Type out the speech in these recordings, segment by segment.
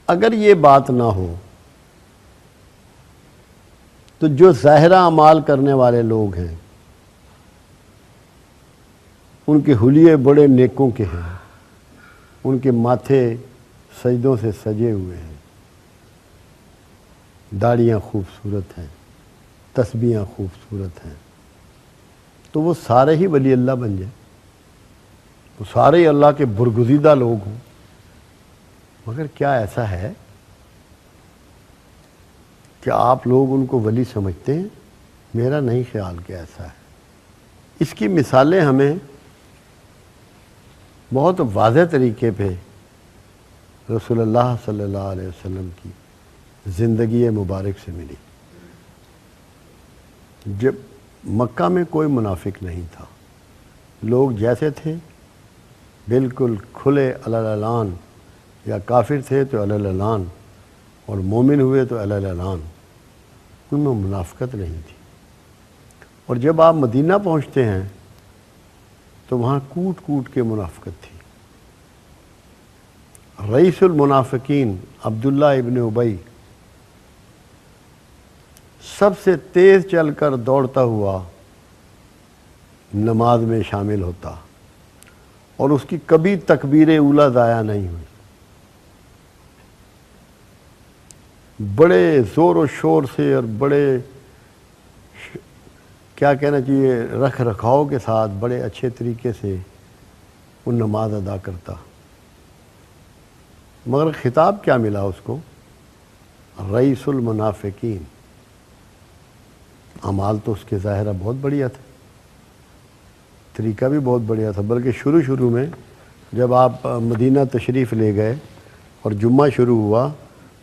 اگر یہ بات نہ ہو تو جو ظاہرہ اعمال کرنے والے لوگ ہیں ان کے حلیے بڑے نیکوں کے ہیں، ان کے ماتھے سجدوں سے سجے ہوئے ہیں، داڑیاں خوبصورت ہیں، تسبیحاں خوبصورت ہیں، تو وہ سارے ہی ولی اللہ بن جائیں، وہ سارے ہی اللہ کے برگزیدہ لوگ ہوں۔ مگر کیا ایسا ہے کہ آپ لوگ ان کو ولی سمجھتے ہیں؟ میرا نہیں خیال کہ ایسا ہے۔ اس کی مثالیں ہمیں بہت واضح طریقے پہ رسول اللہ صلی اللہ علیہ وسلم کی زندگی مبارک سے ملی۔ جب مکہ میں کوئی منافق نہیں تھا، لوگ جیسے تھے بالکل کھلے علی الاعلان، یا کافر تھے تو علی الاعلان اور مومن ہوئے تو علی الاعلان، ان میں منافقت نہیں تھی۔ اور جب آپ مدینہ پہنچتے ہیں تو وہاں کوٹ کوٹ کے منافقت تھی۔ رئیس المنافقین عبداللہ ابن ابی سب سے تیز چل کر دوڑتا ہوا نماز میں شامل ہوتا اور اس کی کبھی تکبیر اولیٰ ضائع نہیں ہوئی، بڑے زور و شور سے اور بڑے کیا کہنا چاہیے رکھ رکھاؤ کے ساتھ بڑے اچھے طریقے سے وہ نماز ادا کرتا، مگر خطاب کیا ملا اس کو؟ رئیس المنافقین۔ اعمال تو اس کے ظاہرہ بہت بڑھیا تھا، طریقہ بھی بہت بڑھیا تھا، بلکہ شروع میں جب آپ مدینہ تشریف لے گئے اور جمعہ شروع ہوا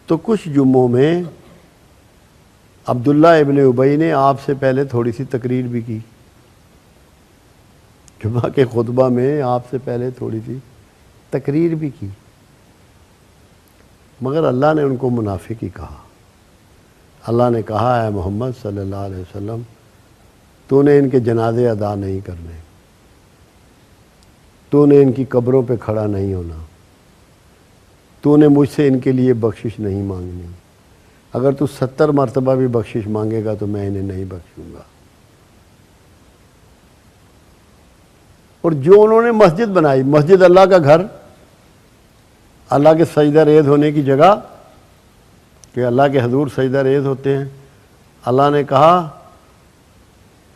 تو کچھ جمعوں میں عبداللہ ابن ابی نے آپ سے پہلے تھوڑی سی تقریر بھی کی، جمعہ کے خطبہ میں آپ سے پہلے تھوڑی سی تقریر بھی کی، مگر اللہ نے ان کو منافق ہی کہا۔ اللہ نے کہا ہے محمد صلی اللہ علیہ وسلم تو نے ان کے جنازے ادا نہیں کرنے، تو نے ان کی قبروں پہ کھڑا نہیں ہونا، تو نے مجھ سے ان کے لیے بخشش نہیں مانگنی، اگر تو 70 مرتبہ بھی بخشش مانگے گا تو میں انہیں نہیں بخشوں گا۔ اور جو انہوں نے مسجد بنائی، مسجد اللہ کا گھر، اللہ کے سجدہ ریز ہونے کی جگہ، کہ اللہ کے حضور سجدہ ریز ہوتے ہیں، اللہ نے کہا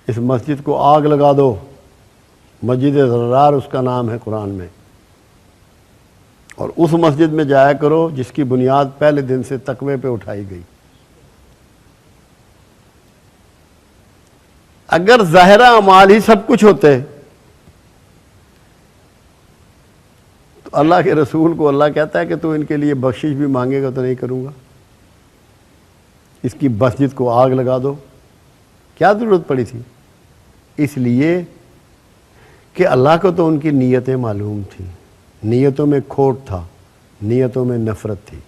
اس مسجد کو آگ لگا دو، مسجد ضرار اس کا نام ہے قرآن میں، اور اس مسجد میں جایا کرو جس کی بنیاد پہلے دن سے تقوی پہ اٹھائی گئی۔ اگر ظاہرہ اعمال ہی سب کچھ ہوتے تو اللہ کے رسول کو اللہ کہتا ہے کہ تو ان کے لیے بخشش بھی مانگے گا تو نہیں کروں گا، اس کی مسجد کو آگ لگا دو، کیا ضرورت پڑی تھی؟ اس لیے کہ اللہ کو تو ان کی نیتیں معلوم تھیں، نیتوں میں کھوٹ تھا، نیتوں میں نفرت تھی،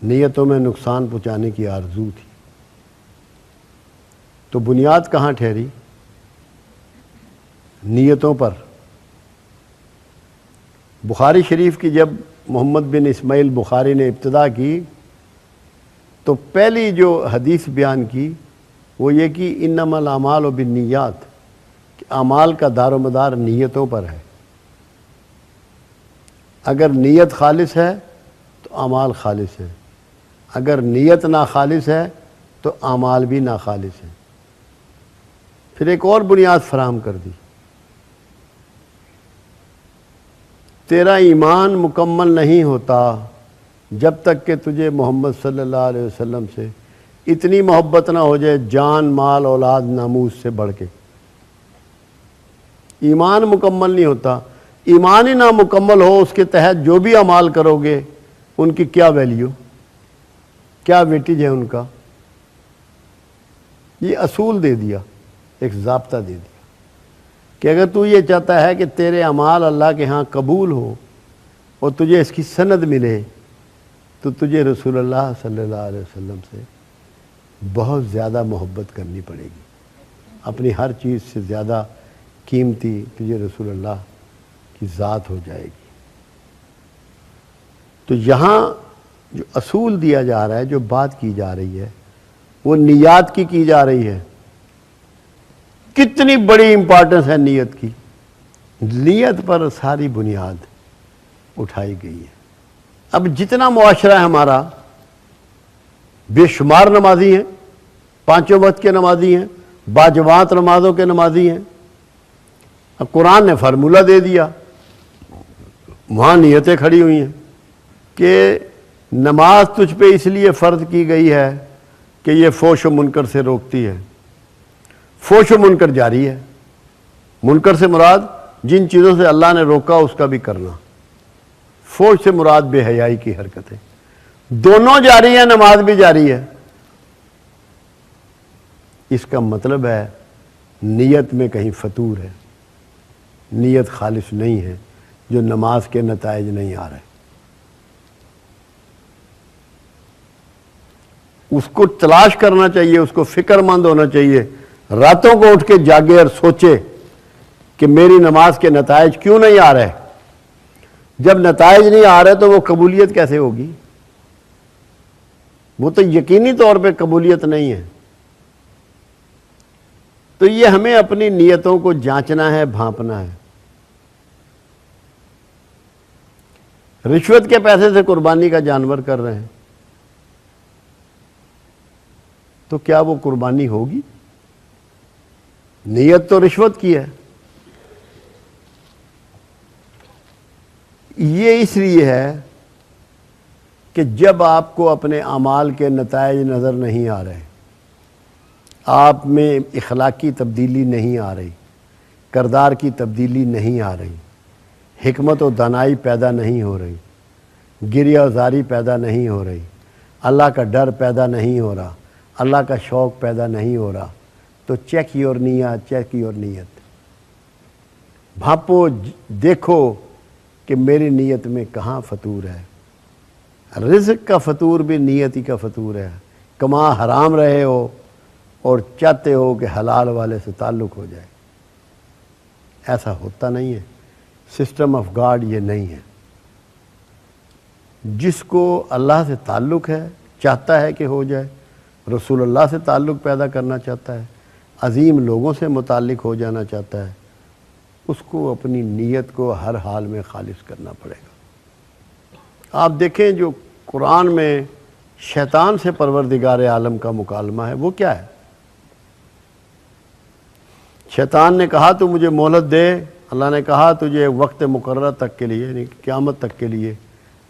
نیتوں میں نقصان پہنچانے کی آرزو تھی۔ تو بنیاد کہاں ٹھہری؟ نیتوں پر۔ بخاری شریف کی جب محمد بن اسماعیل بخاری نے ابتدا کی تو پہلی جو حدیث بیان کی وہ یہ کہ انما الاعمال بالنیات، کہ اعمال کا دار و مدار نیتوں پر ہے۔ اگر نیت خالص ہے تو اعمال خالص ہیں، اگر نیت ناخالص ہے تو اعمال بھی ناخالص ہیں۔ پھر ایک اور بنیاد فراہم کر دی، تیرا ایمان مکمل نہیں ہوتا جب تک کہ تجھے محمد صلی اللہ علیہ وسلم سے اتنی محبت نہ ہو جائے جان مال اولاد ناموس سے بڑھ کے۔ ایمان مکمل نہیں ہوتا، ایمان ہی نہ مکمل ہو اس کے تحت جو بھی اعمال کرو گے ان کی کیا ویلیو، کیا ویٹیج ہے ان کا؟ یہ اصول دے دیا، ایک ضابطہ دے دیا کہ اگر تو یہ چاہتا ہے کہ تیرے اعمال اللہ کے ہاں قبول ہو اور تجھے اس کی سند ملے تو تجھے رسول اللہ صلی اللہ علیہ وسلم سے بہت زیادہ محبت کرنی پڑے گی، اپنی ہر چیز سے زیادہ قیمتی تجھے رسول اللہ کی ذات ہو جائے گی۔ تو یہاں جو اصول دیا جا رہا ہے، جو بات کی جا رہی ہے، وہ نیات کی جا رہی ہے۔ کتنی بڑی امپورٹنس ہے نیت کی، نیت پر ساری بنیاد اٹھائی گئی ہے۔ اب جتنا معاشرہ ہے ہمارا، بے شمار نمازی ہیں، پانچوں وقت کے نمازی ہیں، باجماعت نمازوں کے نمازی ہیں۔ اب قرآن نے فارمولہ دے دیا، وہاں نیتیں کھڑی ہوئی ہیں کہ نماز تجھ پہ اس لیے فرض کی گئی ہے کہ یہ فحش و منکر سے روکتی ہے۔ فحش و منکر جاری ہے، منکر سے مراد جن چیزوں سے اللہ نے روکا اس کا بھی کرنا، فحش سے مراد بے حیائی کی حرکتیں، دونوں جاری ہیں، نماز بھی جاری ہے۔ اس کا مطلب ہے نیت میں کہیں فتور ہے، نیت خالص نہیں ہے، جو نماز کے نتائج نہیں آ رہے۔ اس کو تلاش کرنا چاہیے، اس کو فکر مند ہونا چاہیے، راتوں کو اٹھ کے جاگے اور سوچے کہ میری نماز کے نتائج کیوں نہیں آ رہے۔ جب نتائج نہیں آ رہے تو وہ قبولیت کیسے ہوگی؟ وہ تو یقینی طور پہ قبولیت نہیں ہے۔ تو یہ ہمیں اپنی نیتوں کو جانچنا ہے، بھانپنا ہے۔ رشوت کے پیسے سے قربانی کا جانور کر رہے ہیں تو کیا وہ قربانی ہوگی؟ نیت تو رشوت کی ہے۔ یہ اس لیے ہے کہ جب آپ کو اپنے اعمال کے نتائج نظر نہیں آ رہے، آپ میں اخلاقی تبدیلی نہیں آ رہی، کردار کی تبدیلی نہیں آ رہی، حکمت و دانائی پیدا نہیں ہو رہی، گریہ زاری پیدا نہیں ہو رہی، اللہ کا ڈر پیدا نہیں ہو رہا، اللہ کا شوق پیدا نہیں ہو رہا، تو چیک یور نیت، چیک یور نیت، بھاپو، دیکھو کہ میری نیت میں کہاں فتور ہے۔ رزق کا فتور بھی نیتی کا فتور ہے۔ کما حرام رہے ہو اور چاہتے ہو کہ حلال والے سے تعلق ہو جائے، ایسا ہوتا نہیں ہے۔ سسٹم آف گاڈ یہ نہیں ہے۔ جس کو اللہ سے تعلق ہے، چاہتا ہے کہ ہو جائے، رسول اللہ سے تعلق پیدا کرنا چاہتا ہے، عظیم لوگوں سے متعلق ہو جانا چاہتا ہے، اس کو اپنی نیت کو ہر حال میں خالص کرنا پڑے گا۔ آپ دیکھیں جو قرآن میں شیطان سے پروردگار عالم کا مکالمہ ہے وہ کیا ہے؟ شیطان نے کہا تو مجھے مہلت دے، اللہ نے کہا تجھے وقت مقررہ تک کے لیے، یعنی قیامت تک کے لیے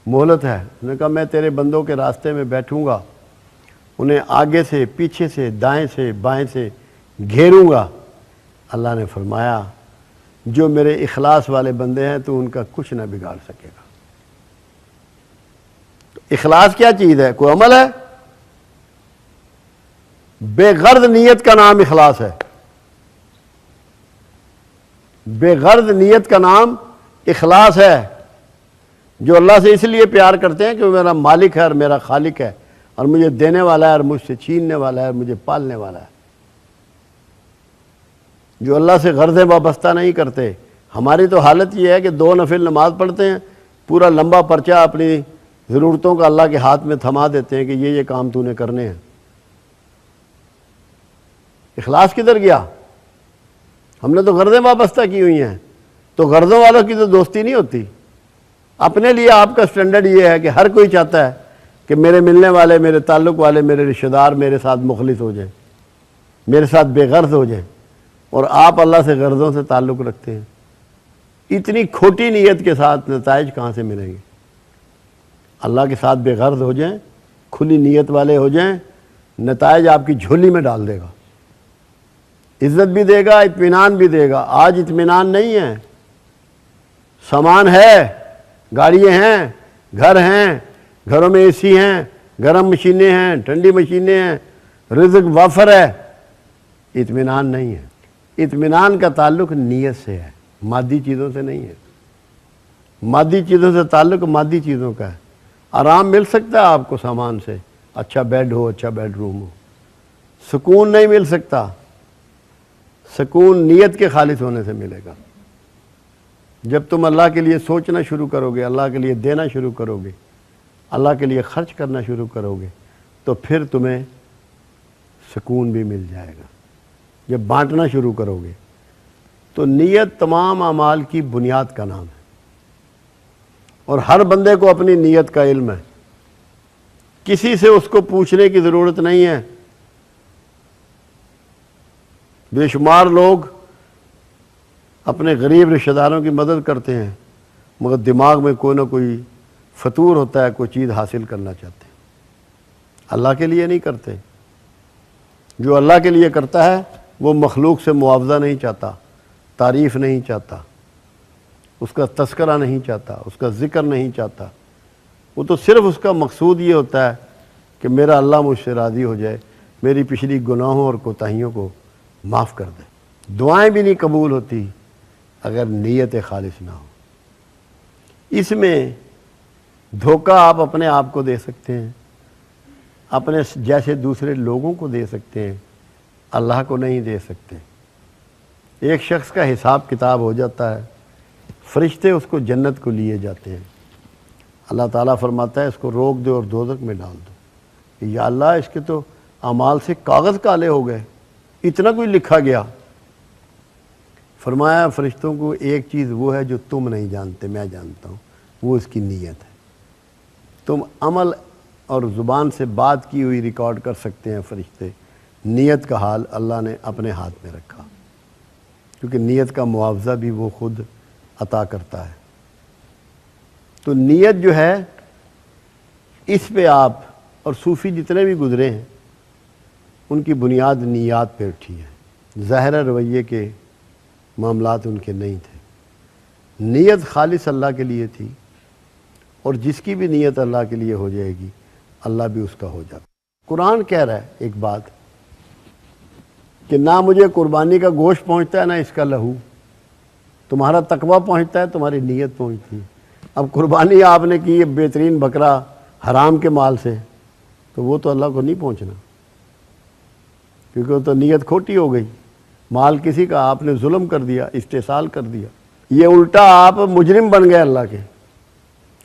مہلت ہے۔ انہوں نے کہا میں تیرے بندوں کے راستے میں بیٹھوں گا، انہیں آگے سے، پیچھے سے، دائیں سے، بائیں سے گھیروں گا۔ اللہ نے فرمایا جو میرے اخلاص والے بندے ہیں تو ان کا کچھ نہ بگاڑ سکے گا۔ تو اخلاص کیا چیز ہے؟ کوئی عمل ہے؟ بے غرض نیت کا نام اخلاص ہے۔ بے غرض نیت کا نام اخلاص ہے۔ جو اللہ سے اس لیے پیار کرتے ہیں کہ وہ میرا مالک ہے اور میرا خالق ہے اور مجھے دینے والا ہے اور مجھ سے چھیننے والا ہے اور مجھے پالنے والا ہے۔ جو اللہ سے غرضیں وابستہ نہیں کرتے۔ ہماری تو حالت یہ ہے کہ 2 نفل نماز پڑھتے ہیں، پورا لمبا پرچہ اپنی ضرورتوں کا اللہ کے ہاتھ میں تھما دیتے ہیں کہ یہ کام تو نے کرنے ہیں۔ اخلاص کدھر گیا؟ ہم نے تو غرضیں وابستہ کی ہوئی ہیں۔ تو غرضوں والوں کی تو دوستی نہیں ہوتی۔ اپنے لیے آپ کا سٹینڈرڈ یہ ہے کہ ہر کوئی چاہتا ہے کہ میرے ملنے والے، میرے تعلق والے، میرے رشتہ دار میرے ساتھ مخلص ہو جائیں، میرے ساتھ بے غرض ہو جائیں، اور آپ اللہ سے غرضوں سے تعلق رکھتے ہیں۔ اتنی کھوٹی نیت کے ساتھ نتائج کہاں سے ملیں گے؟ اللہ کے ساتھ بے غرض ہو جائیں، کھلی نیت والے ہو جائیں، نتائج آپ کی جھولی میں ڈال دے گا، عزت بھی دے گا، اطمینان بھی دے گا۔ آج اطمینان نہیں ہے، سامان ہے، گاڑیاں ہیں، گھر ہیں، گھروں میں اے سی ہیں، گرم مشینیں ہیں، ٹھنڈی مشینیں ہیں، رزق وافر ہے، اطمینان نہیں ہے۔ اطمینان کا تعلق نیت سے ہے، مادی چیزوں سے نہیں ہے۔ مادی چیزوں سے تعلق مادی چیزوں کا ہے۔ آرام مل سکتا ہے آپ کو سامان سے، اچھا بیڈ ہو، اچھا بیڈ روم ہو، سکون نہیں مل سکتا۔ سکون نیت کے خالص ہونے سے ملے گا۔ جب تم اللہ کے لیے سوچنا شروع کرو گے، اللہ کے لیے دینا شروع کرو گے، اللہ کے لیے خرچ کرنا شروع کرو گے تو پھر تمہیں سکون بھی مل جائے گا۔ جب بانٹنا شروع کرو گے تو نیت تمام اعمال کی بنیاد کا نام ہے، اور ہر بندے کو اپنی نیت کا علم ہے، کسی سے اس کو پوچھنے کی ضرورت نہیں ہے۔ بے شمار لوگ اپنے غریب رشتہ داروں کی مدد کرتے ہیں، مگر دماغ میں کوئی نہ کوئی فطور ہوتا ہے، کوئی چیز حاصل کرنا چاہتے ہیں، اللہ کے لیے نہیں کرتے۔ جو اللہ کے لیے کرتا ہے وہ مخلوق سے معاوضہ نہیں چاہتا، تعریف نہیں چاہتا، اس کا تذکرہ نہیں چاہتا، اس کا ذکر نہیں چاہتا، وہ تو صرف اس کا مقصود یہ ہوتا ہے کہ میرا اللہ مجھ سے راضی ہو جائے، میری پچھلی گناہوں اور کوتاہیوں کو معاف کر دے۔ دعائیں بھی نہیں قبول ہوتی اگر نیت خالص نہ ہو۔ اس میں دھوکہ آپ اپنے آپ کو دے سکتے ہیں، اپنے جیسے دوسرے لوگوں کو دے سکتے ہیں، اللہ کو نہیں دے سکتے۔ ایک شخص کا حساب کتاب ہو جاتا ہے، فرشتے اس کو جنت کو لیے جاتے ہیں، اللہ تعالیٰ فرماتا ہے اس کو روک دو اور دوزخ میں ڈال دو۔ یا اللہ اس کے تو اعمال سے کاغذ کالے ہو گئے، اتنا کوئی لکھا گیا۔ فرمایا فرشتوں کو ایک چیز وہ ہے جو تم نہیں جانتے، میں جانتا ہوں، وہ اس کی نیت ہے۔ تم عمل اور زبان سے بات کی ہوئی ریکارڈ کر سکتے ہیں فرشتے، نیت کا حال اللہ نے اپنے ہاتھ میں رکھا، کیونکہ نیت کا معاوضہ بھی وہ خود عطا کرتا ہے۔ تو نیت جو ہے اس پہ آپ اور صوفی جتنے بھی گزرے ہیں ان کی بنیاد نیات پہ اٹھی ہے، ظاہرہ رویے کے معاملات ان کے نہیں تھے۔ نیت خالص اللہ کے لیے تھی، اور جس کی بھی نیت اللہ کے لیے ہو جائے گی اللہ بھی اس کا ہو جاتا۔ قرآن کہہ رہا ہے ایک بات کہ نہ مجھے قربانی کا گوشت پہنچتا ہے نہ اس کا لہو، تمہارا تقویٰ پہنچتا ہے، تمہاری نیت پہنچتی ہے۔ اب قربانی آپ نے کی ہے بہترین بکرا حرام کے مال سے، تو وہ تو اللہ کو نہیں پہنچنا، کیونکہ وہ تو نیت کھوٹی ہو گئی، مال کسی کا آپ نے ظلم کر دیا، استحصال کر دیا، یہ الٹا آپ مجرم بن گئے اللہ کے۔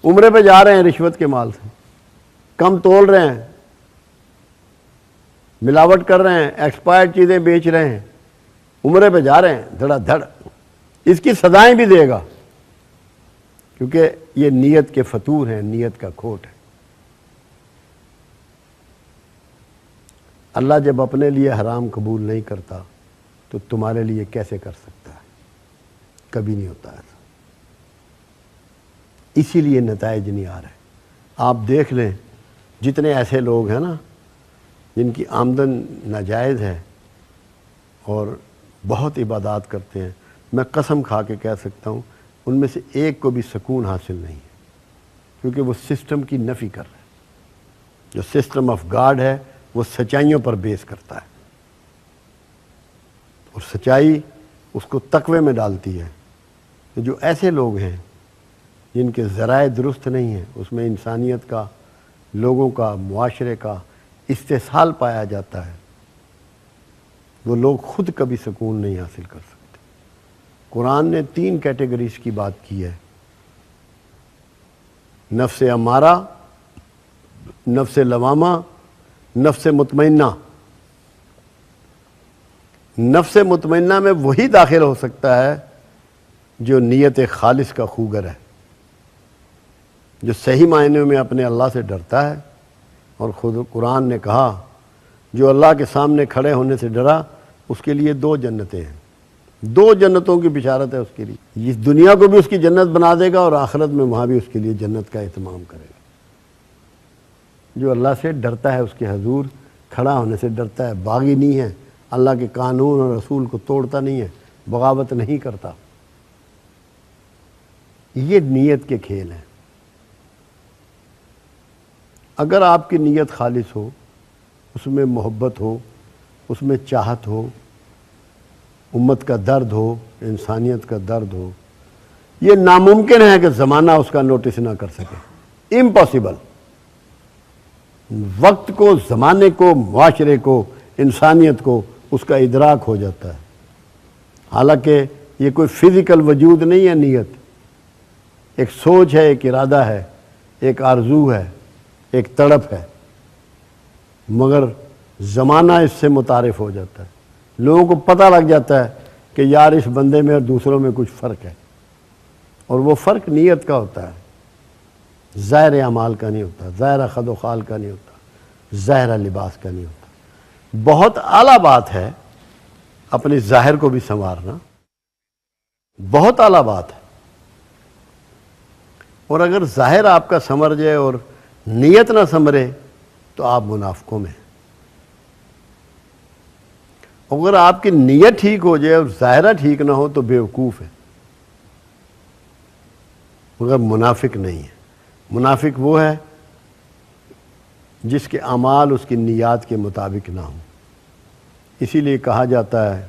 عمرے پہ جا رہے ہیں رشوت کے مال سے، کم تول رہے ہیں، ملاوٹ کر رہے ہیں، ایکسپائرڈ چیزیں بیچ رہے ہیں، عمرے پہ جا رہے ہیں دھڑا دھڑ، اس کی سزائیں بھی دے گا، کیونکہ یہ نیت کے فطور ہیں، نیت کا کھوٹ ہے۔ اللہ جب اپنے لیے حرام قبول نہیں کرتا تو تمہارے لیے کیسے کر سکتا ہے؟ کبھی نہیں ہوتا ایسا، اسی لیے نتائج نہیں آ رہے۔ آپ دیکھ لیں جتنے ایسے لوگ ہیں نا جن کی آمدن ناجائز ہے اور بہت عبادات کرتے ہیں، میں قسم کھا کے کہہ سکتا ہوں ان میں سے ایک کو بھی سکون حاصل نہیں ہے، کیونکہ وہ سسٹم کی نفی کر رہے ہیں۔ جو سسٹم آف گاڈ ہے وہ سچائیوں پر بیس کرتا ہے، اور سچائی اس کو تقوی میں ڈالتی ہے۔ تو جو ایسے لوگ ہیں جن کے ذرائع درست نہیں ہیں، اس میں انسانیت کا، لوگوں کا، معاشرے کا استحصال پایا جاتا ہے، وہ لوگ خود کبھی سکون نہیں حاصل کر سکتے۔ قرآن نے 3 کیٹیگریز کی بات کی ہے، نفس امارہ، نفس لوامہ، نفس مطمئنہ۔ نفس مطمئنہ میں وہی داخل ہو سکتا ہے جو نیت خالص کا خوگر ہے، جو صحیح معنی میں اپنے اللہ سے ڈرتا ہے، اور خود قرآن نے کہا جو اللہ کے سامنے کھڑے ہونے سے ڈرا اس کے لیے 2 جنتیں ہیں، 2 جنتوں کی بشارت ہے اس کے لیے۔ اس دنیا کو بھی اس کی جنت بنا دے گا اور آخرت میں وہاں بھی اس کے لیے جنت کا اہتمام کرے گا۔ جو اللہ سے ڈرتا ہے، اس کے حضور کھڑا ہونے سے ڈرتا ہے، باغی نہیں ہے، اللہ کے قانون اور رسول کو توڑتا نہیں ہے، بغاوت نہیں کرتا، یہ نیت کے کھیل ہیں۔ اگر آپ کی نیت خالص ہو، اس میں محبت ہو، اس میں چاہت ہو، امت کا درد ہو، انسانیت کا درد ہو، یہ ناممکن ہے کہ زمانہ اس کا نوٹس نہ کر سکے، امپاسبل۔ وقت کو، زمانے کو، معاشرے کو، انسانیت کو اس کا ادراک ہو جاتا ہے۔ حالانکہ یہ کوئی فزیکل وجود نہیں ہے، نیت ایک سوچ ہے، ایک ارادہ ہے، ایک آرزو ہے، ایک تڑپ ہے، مگر زمانہ اس سے متعارف ہو جاتا ہے، لوگوں کو پتہ لگ جاتا ہے کہ یار اس بندے میں اور دوسروں میں کچھ فرق ہے، اور وہ فرق نیت کا ہوتا ہے، ظاہر اعمال کا نہیں ہوتا، ظاہر خد و خال کا نہیں ہوتا، ظاہر لباس کا نہیں ہوتا۔ بہت اعلیٰ بات ہے اپنے ظاہر کو بھی سنوارنا، بہت اعلیٰ بات ہے، اور اگر ظاہر آپ کا سنور جائے اور نیت نہ سنورے تو آپ منافقوں میں ہیں۔ اگر آپ کی نیت ٹھیک ہو جائے اور ظاہرہ ٹھیک نہ ہو تو بیوقوف ہے، مگر منافق نہیں ہے۔ منافق وہ ہے جس کے اعمال اس کی نیات کے مطابق نہ ہوں۔ اسی لیے کہا جاتا ہے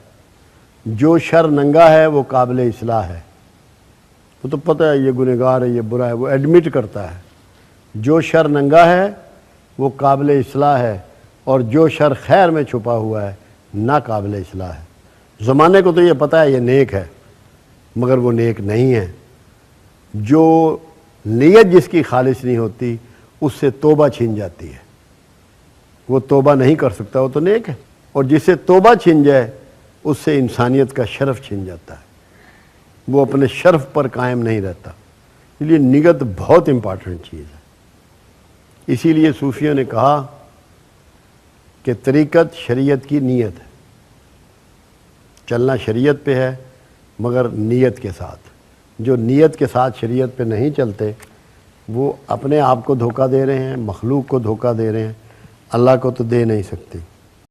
جو شر ننگا ہے وہ قابل اصلاح ہے، وہ تو پتہ ہے یہ گنہگار ہے، یہ برا ہے، وہ ایڈمٹ کرتا ہے۔ جو شر ننگا ہے وہ قابل اصلاح ہے، اور جو شر خیر میں چھپا ہوا ہے ناقابل اصلاح ہے۔ زمانے کو تو یہ پتہ ہے یہ نیک ہے، مگر وہ نیک نہیں ہے۔ جو نیت جس کی خالص نہیں ہوتی اس سے توبہ چھن جاتی ہے، وہ توبہ نہیں کر سکتا، وہ تو نیک ہے، اور جس سے توبہ چھن جائے اس سے انسانیت کا شرف چھن جاتا ہے، وہ اپنے شرف پر قائم نہیں رہتا۔ اس لیے نیت بہت امپارٹنٹ چیز ہے۔ اسی لیے صوفیوں نے کہا کہ طریقت شریعت کی نیت ہے، چلنا شریعت پہ ہے مگر نیت کے ساتھ۔ جو نیت کے ساتھ شریعت پہ نہیں چلتے وہ اپنے آپ کو دھوکہ دے رہے ہیں، مخلوق کو دھوکہ دے رہے ہیں، اللہ کو تو دے نہیں سکتے۔